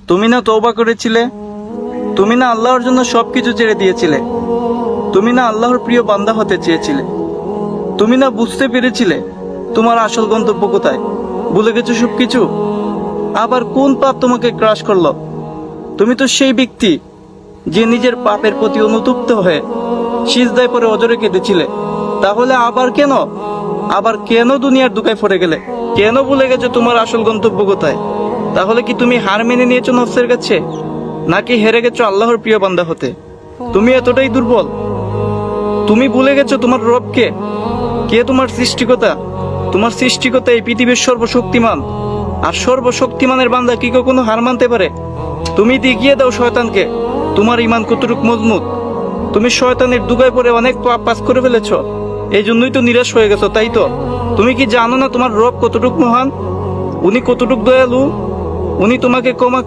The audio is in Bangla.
তুমি না তওবা করেছিলে? তুমি না আল্লাহর জন্য সবকিছু ছেড়ে দিয়েছিলে? তুমি না আল্লাহর প্রিয় বান্দা হতে চেয়েছিলে? তুমি না বুঝতে পেরেছিলে তোমার আসল গন্তব্য কোথায়? ভুলে গেছো সবকিছু? আবার কোন পাপ তোমাকে ক্রাশ করলো? তুমি তো সেই ব্যক্তি যে নিজের পাপের প্রতি অনুতপ্ত হয়ে সিজদায় পড়ে অজরে কেঁদেছিলে। তাহলে আবার কেন দুনিয়ার দুকায় পড়ে গেলে? কেন ভুলে গেছো তোমার আসল গন্তব্য কোথায়? তাহলে কি তুমি হার মেনে নিয়েছো নফসের কাছে, নাকি হেরে গেছো আল্লাহর প্রিয় বান্দা হতে? তুমি এতটাই দুর্বল? তুমি ভুলে গেছো তোমার রবকে? কে তোমার সৃষ্টিকর্তা? তোমার সৃষ্টিকর্তা এই পৃথিবীর সর্বশক্তিমান, আর সর্বশক্তিমানের বান্দা কি কখনো হার মানতে পারে? তুমি দেখিয়ে দাও শয়তানকে তোমার ঈমান কতটুকু মজবুত। তুমি শয়তানের দুগায় পড়ে অনেক পাপ করে ফেলেছো, এই জন্যই তো নিরাশ হয়ে গেছো, তাই তো? তুমি কি জানো না তোমার রব কতটুকু মহান? উনি কতটুকু দয়ালু? উনি তোমাকে ক্ষমা